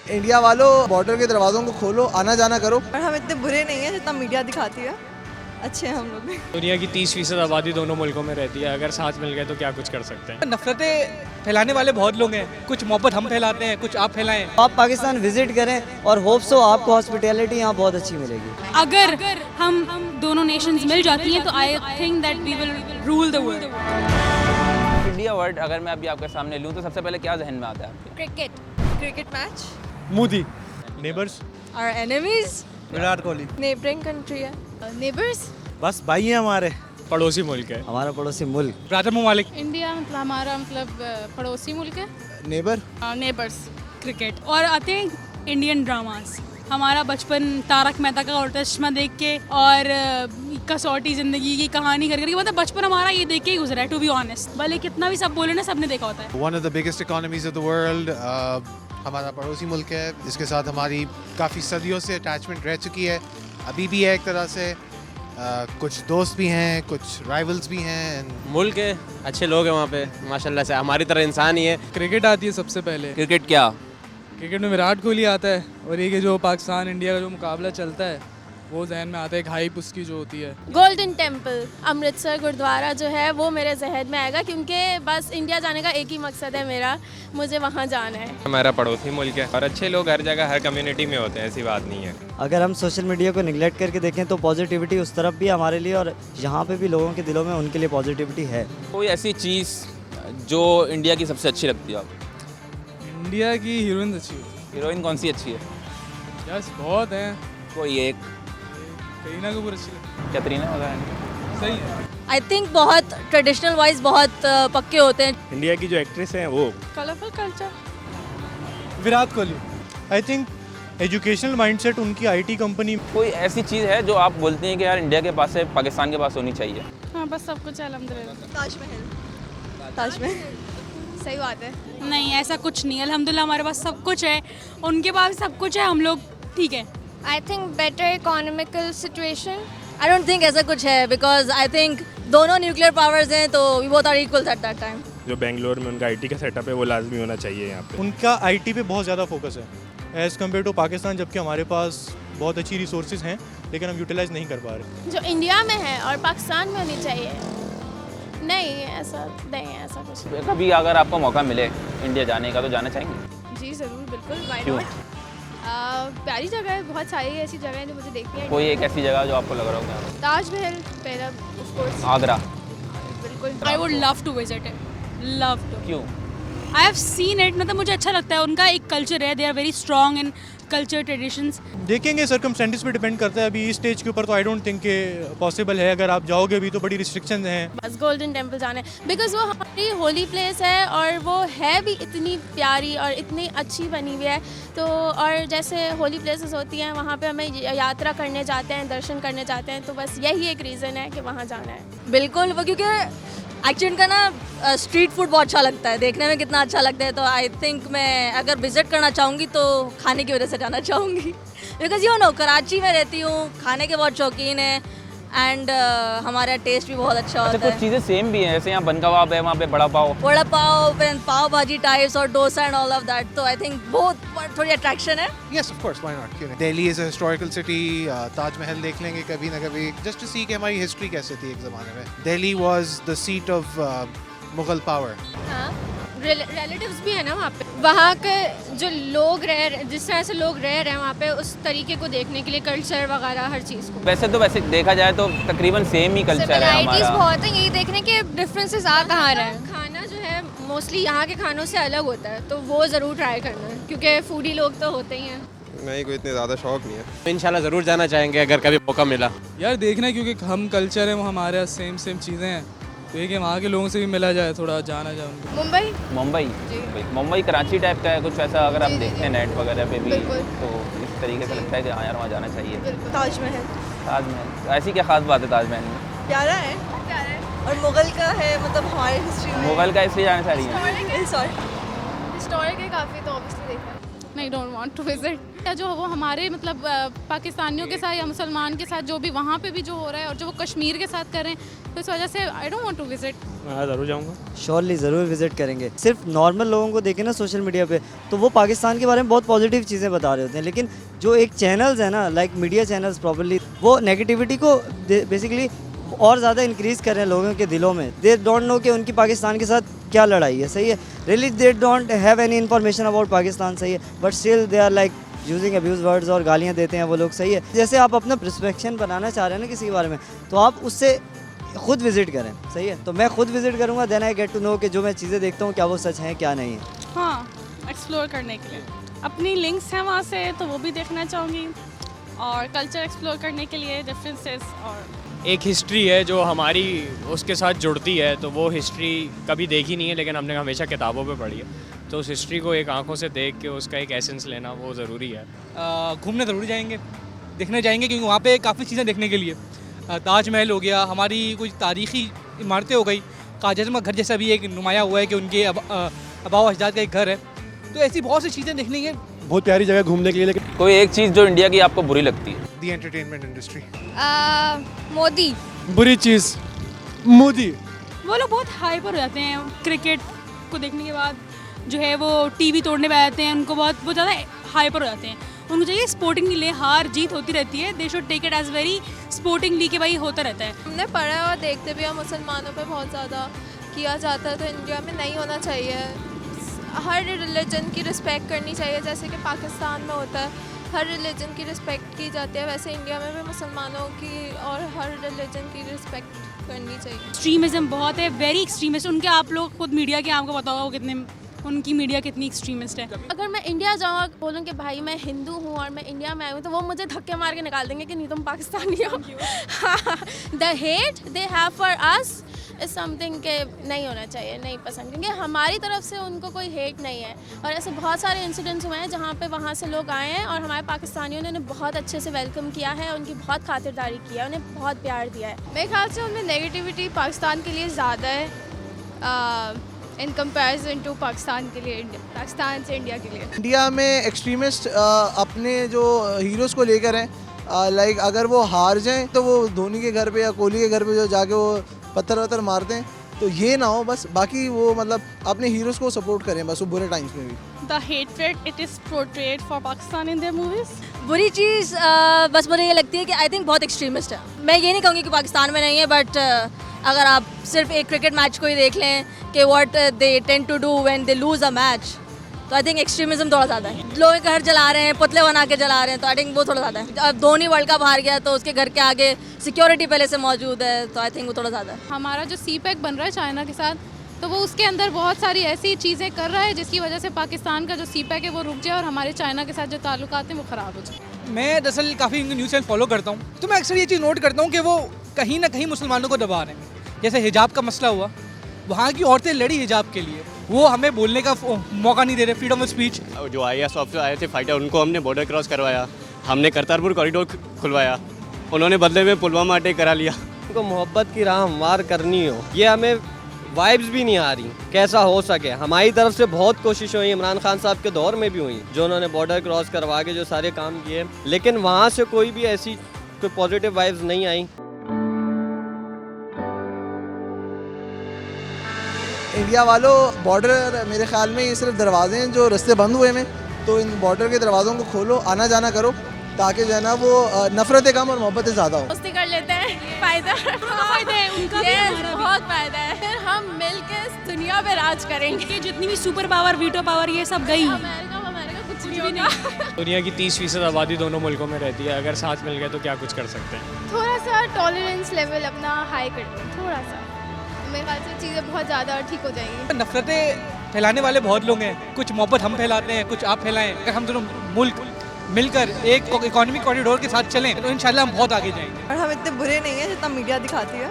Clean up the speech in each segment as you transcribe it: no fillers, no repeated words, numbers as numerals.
India वालों border के दरवाज़ों को खोलो, आना जाना करो। और हम इतने बुरे नहीं हैं जितना मीडिया दिखाती है, अच्छे हैं हम लोग भी। दुनिया की 30% आबादी दोनों मुल्कों में रहती है, अगर साथ मिल गए तो क्या कुछ कर सकते हैं। नफरतें फैलाने वाले बहुत लोग हैं, कुछ मोहब्बत हम फैलाते हैं, कुछ आप फैलाएं। आप पाकिस्तान विजिट करें और होप्स हो आपको हॉस्पिटैलिटी यहाँ बहुत अच्छी मिलेगी। अगर हम दोनों नेशंस मिल जाती हैं तो I think that we will rule the world. India world अगर मैं अभी आपके सामने लूँ तो सबसे पहले क्या जहन में आता है आपके? Cricket match, Modi, neighbours, our enemies, Virat Kohli, neighbouring country है, नेबर्स, बस भाई हैं हमारे, पड़ोसी मुल्क है। हमारा पड़ोसी मुल्क ब्रदर ममालिक। इंडिया मतलब हमारा पड़ोसी मुल्क है। नेबर, नेबर्स, क्रिकेट और आते हैं इंडियन ड्रामास। हमारा बचपन तारक मेहता का उल्टा चश्मा देख के और कसौटी जिंदगी की कहानी कर करके, मतलब बचपन हमारा ये देख के ही गुजरा है टू बी ऑनेस्ट। भले कितना भी सब बोले ना, सबने देखा होता है। One of the biggest economies of the world, हमारा पड़ोसी मुल्क है, इसके साथ हमारी काफ़ी सदियों से अटैचमेंट रह चुकी है, अभी भी है एक तरह से। कुछ दोस्त भी हैं, कुछ राइवल्स भी हैं। मुल्क है, अच्छे लोग हैं वहाँ पे माशाल्लाह से, हमारी तरह इंसान ही है। क्रिकेट आती है सबसे पहले। क्रिकेट क्या? क्रिकेट में विराट कोहली आता है और ये कि जो पाकिस्तान इंडिया का जो मुकाबला चलता है वो जहन में आता है, एक हाइप उसकी जो होती है। गोल्डन टेम्पल, अमृतसर गुरुद्वारा जो है वो मेरे जहन में आएगा, क्योंकि बस इंडिया जाने का एक ही मकसद है मेरा, मुझे वहाँ जाना है। हमारा पड़ोसी मुल्क है और अच्छे लोग हर जगह हर कम्युनिटी में होते हैं, ऐसी बात नहीं है। अगर हम सोशल मीडिया को निगलेक्ट करके देखें तो पॉजिटिविटी उस तरफ भी हमारे लिए, और यहाँ पे भी लोगों के दिलों में उनके लिए पॉजिटिविटी है। कोई ऐसी चीज़ जो इंडिया की सबसे अच्छी लगती है आपको? इंडिया की हीरोइन अच्छी है। हीरोइन कौन सी अच्छी है? यस, बहुत हैं। कोई एक? करीना कपूर अच्छी लगती कैटरीना वगैरह? है। सही है। आई थिंक बहुत ट्रेडिशनल वाइज बहुत पक्के होते हैं। इंडिया की जो एक्ट्रेस है वो colourful culture, Virat Kohli. I think educational mindset उनकी आईटी कंपनी। कोई ऐसी चीज़ है जो आप बोलते हैं कि यार इंडिया के पास है, पाकिस्तान के पास होनी चाहिए? हाँ, बस सब कुछ अल्हम्दुलिल्लाह। ताजमहल, ताजमहल, सही बात है। नहीं, ऐसा कुछ नहीं, अल्हम्दुलिल्लाह हमारे पास सब कुछ है, उनके पास सब कुछ है, हम लोग ठीक है। I think better economical situation. I don't think ऐसा कुछ है, बिकॉज आई थिंक दोनों न्यूक्लियर पावर्स हैं तो we both are equals at that time. जो बेंगलोर में उनका आईटी का सेटअप है वो लाजमी होना चाहिए यहाँ पे। उनका आईटी पे बहुत ज़्यादा फोकस है एज़ कम्पेयर टू पाकिस्तान, जबकि हमारे पास बहुत अच्छी रिसोर्सेज हैं लेकिन हम यूटिलाइज नहीं कर पा रहे। जो इंडिया में है और पाकिस्तान में होनी चाहिए, नहीं ऐसा नहीं है, ऐसा कुछ। कभी अगर आपको मौका मिले इंडिया जाने का तो जाना चाहेंगे? जी ज़रूर, बिल्कुल, व्हाई क्यों? नॉट। प्यारी जगह है, बहुत सारी ऐसी जगह हैं जो मुझे देखनी है। कोई एक ऐसी जगह जो आपको लग रहा होगा? ताजमहल पहला, ऑफ कोर्स। आगरा? बिल्कुल। I would love to visit it, love to. क्यों? आई हैव सीन इट, मतलब मुझे अच्छा लगता है, उनका एक कल्चर है, they are very strong in culture traditions. देखेंगे, सर्कमस्टेंसेस पे डिपेंड करता है। अभी इस स्टेज के ऊपर तो आई डोंट थिंक के पॉसिबल है। अगर आप जाओगे भी तो बड़ी रिस्ट्रिक्शंस हैं। बस गोल्डन टेम्पल जाना है, बिकॉज वो हमारी होली प्लेस है और वो है भी इतनी प्यारी और इतनी अच्छी बनी हुई है। तो और जैसे होली प्लेसेस होती हैं वहाँ पे हमें यात्रा करने जाते हैं, दर्शन करने जाते हैं, तो बस यही एक रीज़न है कि वहाँ जाना है। बिल्कुल, वो क्योंकि एक्चुअली का ना स्ट्रीट फूड बहुत अच्छा लगता है, देखने में कितना अच्छा लगता है, तो आई थिंक मैं अगर विजिट करना चाहूँगी तो खाने की वजह से जाना चाहूँगी, बिकॉज यू नो कराची में रहती हूँ, खाने के बहुत शौकीन है एंड हमारा टेस्ट भी बहुत अच्छा होता कुछ है। चीज़ें सेम भी हैं, जैसे यहाँ बन कबाब है, वहाँ पे बड़ा पाव, वड़ा पाव, पाव भाजी टाइप्स और dosa and all of that, तो आई थिंक बहुत थोड़ी अट्रैक्शन है। Yes, of course, why not? क्यों नहीं? Delhi is a historical city, Taj Mahal देख लेंगे कभी ना कभी, जस्ट टू सी कि हमारी हिस्ट्री कैसे थी एक ज़माने में। Delhi was the seat of Mughal power. हाँ, रिलेटिव्स भी है ना वहाँ पे, वहाँ के जो लोग जिस तरह से लोग रह रहे हैं वहाँ पे, उस तरीके को देखने के लिए, कल्चर वगैरह हर चीज़ को। वैसे देखा जाए तो तकरीबन सेम ही कल्चर है सिमिलैरिटीज हमारा। बहुत है, यही देखने के डिफरेंसेस आ कहाँ रहे हैं। खाना जो है मोस्टली यहाँ के खानों से अलग होता है, तो वो ज़रूर ट्राई करना है, क्योंकि फूडी लोग तो होते ही हैं। नहीं, कोई इतने ज़्यादा शौक नहीं है। इंशाल्लाह ज़रूर जाना चाहेंगे अगर कभी मौका मिला। यार देखना, क्योंकि हम कल्चर है, वो हमारे सेम चीज़ें हैं, तो ये कि वहाँ के लोगों से भी मिला जाए, थोड़ा जाना जाए उनको। मुंबई कराची टाइप का है कुछ ऐसा, अगर आप देखते हैं नेट वगैरह पे भी, तो इस तरीके से लगता है कि हाँ यार वहाँ जाना चाहिए। ताजमहल ऐसी क्या खास बात है ताजमहल में? प्यारा है और मुगल का है, मतलब हमारी हिस्ट्री में मुगल का इसलिए जाना चाह रही है? हिस्टोरिक है काफ़ी, तो ऑब्वियसली देखा। I don't want to visit. या जो वो हमारे मतलब पाकिस्तानियों के साथ या मुसलमान के साथ जो भी वहाँ पे भी जो हो रहा है और जो वो कश्मीर के साथ कर रहे हैं, तो इस वजह से I don't want to visit. मैं ज़रूर जाऊँगा, श्योरली ज़रूर विजिट करेंगे। सिर्फ नॉर्मल लोगों को देखें ना सोशल मीडिया पे, तो वो पाकिस्तान के बारे में बहुत पॉजिटिव चीज़ें बता रहे होते हैं, लेकिन जो एक चैनल्स है ना, लाइक मीडिया चैनल्स प्रॉपर्ली, वो नेगेटिविटी को बेसिकली और ज़्यादा इंक्रीज़ कर रहे हैं लोगों के दिलों में। दे डोंट नो कि उनकी पाकिस्तान के साथ क्या लड़ाई है, सही है। Really they don't have any information about Pakistan, सही है, but still they are like using abuse words और गालियाँ देते हैं वो लोग, सही है। जैसे आप अपना प्रिस्पेक्शन बनाना चाह रहे हैं ना किसी के बारे में, तो आप उससे खुद विजिट करें, सही है। तो मैं खुद विजिट करूँगा, then I get to know कि जो मैं चीज़ें देखता हूँ क्या वो सच हैं क्या नहीं है। हाँ, एक्सप्लोर करने के लिए अपनी लिंक्स हैं वहाँ से, तो वो भी देखना चाहूँगी, और कल्चर एक्सप्लोर करने के लिए डिफरेंसेस, और एक हिस्ट्री है जो हमारी उसके साथ जुड़ती है, तो वो हिस्ट्री कभी देखी नहीं है लेकिन हमने हमेशा किताबों पे पढ़ी है, तो उस हिस्ट्री को एक आंखों से देख के उसका एक एसेंस लेना वो ज़रूरी है। घूमने ज़रूर जाएंगे, देखने जाएंगे, क्योंकि वहाँ पे काफ़ी चीज़ें देखने के लिए, ताजमहल हो गया, हमारी कुछ तारीख़ी इमारतें हो गई, काजम का घर जैसा भी एक नुमाया हुआ है कि उनके आबा अजदाद का एक घर है, तो ऐसी बहुत सी चीज़ें देखने के, बहुत प्यारी जगह घूमने के लिए। लेकिन कोई एक चीज़ जो इंडिया की आपको बुरी लगती है? The entertainment industry. मोदी। बुरी चीज़ मोदी, वो लोग बहुत हाइपर हो जाते हैं क्रिकेट को देखने के बाद, जो है वो टीवी तोड़ने पे आते हैं, उनको बहुत ज़्यादा हाइपर हो जाते हैं। उनको चाहिए स्पोर्टिंगली हार जीत होती रहती है, they should take it as very sportingly कि भाई होता रहता है। हमने पढ़ा और देखते भी हैं मुसलमानों पे बहुत ज़्यादा किया जाता है, तो इंडिया में नहीं होना चाहिए। हर रिलीजन की रिस्पेक्ट करनी चाहिए, जैसे कि पाकिस्तान में होता है, हर रिलीजन की रिस्पेक्ट की जाती है, वैसे इंडिया में भी मुसलमानों की और हर रिलीजन की रिस्पेक्ट करनी चाहिए। एक्सट्रीमिज्म बहुत है, वेरी एक्सट्रीमिस्ट, उनके आप लोग खुद मीडिया के आपको पता होगा वो कितने, उनकी मीडिया कितनी एक्सट्रीमिस्ट है। अगर मैं इंडिया जाऊँ बोलूँ कि भाई मैं हिंदू हूँ और मैं इंडिया में आई हूँ, तो वो मुझे धक्के मार के निकाल देंगे कि नहीं तुम पाकिस्तानी हो। The hate they have for us is something के नहीं होना चाहिए, नहीं पसंद, क्योंकि हमारी तरफ से उनको कोई हेट नहीं है। और ऐसे बहुत सारे इंसिडेंट्स हुए हैं जहाँ पे वहाँ से लोग आए हैं और हमारे पाकिस्तानियों ने उन्हें बहुत अच्छे से वेलकम किया है, उनकी बहुत खातिरदारी की है, उन्हें बहुत प्यार दिया है। मेरे ख्याल से उनमें नेगेटिविटी पाकिस्तान के लिए ज़्यादा है इन कंपैरिजन टू पाकिस्तान के लिए, पाकिस्तान से इंडिया के लिए। इंडिया में एक्सट्रीमिस्ट अपने जो हीरोज़ को लेकर हैं, लाइक अगर वो हार जाएं तो वो धोनी के घर पे या कोहली के घर पे जो जाके वो पत्थर वत्थर मारते हैं, तो ये ना हो बस। बाकी वो मतलब अपने हीरोज़ को सपोर्ट करें बस, वो बुरे टाइम्स में भी। The hatred it is portrayed for Pakistan in their movies. बुरी चीज़ बस मुझे ये लगती है कि आई थिंक बहुत एक्सट्रीमिस्ट है। मैं ये नहीं कहूँगी कि पाकिस्तान में नहीं है, बट अगर आप सिर्फ एक क्रिकेट मैच को ही देख लें कि what they tend to do when they lose a match, तो आई थिंक एक्सट्रीमिज्म थोड़ा ज़्यादा है। लोगों के घर जला रहे हैं, पुतले बना के जला रहे हैं, तो आई थिंक वो थोड़ा ज़्यादा है। अब धोनी वर्ल्ड कप हार गया तो उसके घर के आगे सिक्योरिटी पहले से मौजूद है, तो आई थिंक वो थोड़ा ज़्यादा है। हमारा जो सी पैक बन रहा है चाइना के साथ, तो वो उसके अंदर बहुत सारी ऐसी चीज़ें कर रहा है जिसकी वजह से पाकिस्तान का जो सी पैक है वो रुक जाए और हमारे चाइना के साथ जो ताल्लुकात हैं वो ख़राब हो जाए। मैं दरअसल काफ़ी उनके न्यूज़ चैनल फॉलो करता हूँ, तो मैं अक्सर ये चीज़ नोट करता हूँ कि वो कहीं ना कहीं मुसलमानों को दबा रहे हैं। जैसे हिजाब का मसला हुआ, वहाँ की औरतें लड़ी हिजाब के लिए, वो हमें बोलने का मौका नहीं दे रहे, फ्रीडम ऑफ स्पीच। जो IAS ऑफिसर आए थे फाइटर, उनको हमने बॉर्डर क्रॉस करवाया, हमने करतारपुर कॉरिडोर खुलवाया, उन्होंने बदले में पुलवामा अटैक करा लिया। उनको मोहब्बत की राह हमवार करनी हो, ये हमें वाइब्स भी नहीं आ रही, कैसा हो सके। हमारी तरफ से बहुत कोशिश हुई, इमरान खान साहब के दौर में भी हुई, जो उन्होंने बॉर्डर क्रॉस करवा के जो सारे काम किए, लेकिन वहाँ से कोई भी ऐसी कोई पॉजिटिव वाइब्स नहीं आई। इंडिया वालों, बॉर्डर मेरे ख्याल में ये सिर्फ दरवाजे हैं जो रास्ते बंद हुए हैं, तो इन बॉर्डर के दरवाज़ों को खोलो, आना जाना करो, ताकि जो है ना वो नफरतें कम और मोहब्बतें ज़्यादा हो। दोस्ती कर लेते हैं, फ़ायदा है उनका भी, हमारा भी। बहुत फ़ायदा है, फिर हम मिल के दुनिया पे राज करेंगे। कि जितनी भी सुपर पावर, वीटो पावर, ये सब गई। अमेरिका कुछ भी होगा। दुनिया की 30% आबादी दोनों मुल्कों में रहती है, अगर साथ मिल गए तो क्या कुछ कर सकते हैं। थोड़ा सा टॉलरेंस लेवल अपना हाई कर दें, थोड़ा सा, मेरे ख्याल से चीज़ें बहुत ज़्यादा ठीक हो जाएंगी। नफरतें फैलाने वाले बहुत लोग हैं, कुछ मोहब्बत हम फैलाते हैं, कुछ आप फैलाएं। अगर हम दोनों मुल्क मिलकर एक इकोनॉमिक कॉरिडोर के साथ चलें तो इंशाल्लाह हम बहुत आगे जाएंगे। और हम इतने बुरे नहीं हैं जितना मीडिया दिखाती है,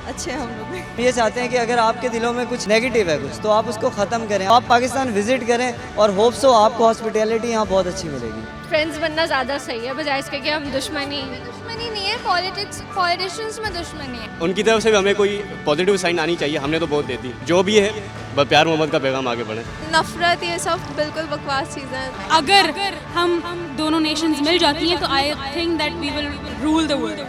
अच्छे हैं हम लोग। ये चाहते हैं कि अगर आपके दिलों में कुछ नेगेटिव है कुछ तो आप उसको ख़त्म करें, आप पाकिस्तान विजिट करें और होप सो आपको हॉस्पिटैलिटी यहाँ बहुत अच्छी मिलेगी। फ्रेंड्स बनना ज़्यादा सही है बजाय इसके कि हम दुश्मनी नहीं है, पॉलिटिशियंस में दुश्मनी है। उनकी तरफ से भी हमें कोई पॉजिटिव साइन आनी चाहिए, हमने तो बहुत दे दी, जो भी है बस प्यार मोहब्बत का पैगाम आगे बढ़े। नफरत ये सब बिल्कुल बकवास चीज़ें हैं। अगर हम दोनों नेशंस मिल जाती हैं तो I think that we will rule the world.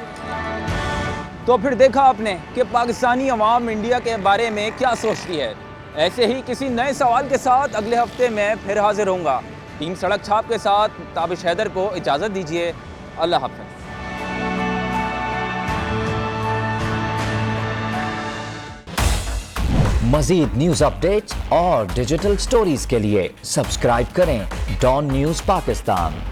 तो फिर देखा आपने कि पाकिस्तानी अवाम इंडिया के बारे में क्या सोचती है। ऐसे ही किसी नए सवाल के साथ अगले हफ्ते मैं फिर हाजिर होऊंगा। टीम सड़क छाप के साथ ताबिश हैदर को इजाज़त दीजिए। अल्लाह हाफ़िज़। मज़ीद न्यूज़ अपडेट्स और डिजिटल स्टोरीज के लिए सब्सक्राइब करें डॉन न्यूज़ पाकिस्तान।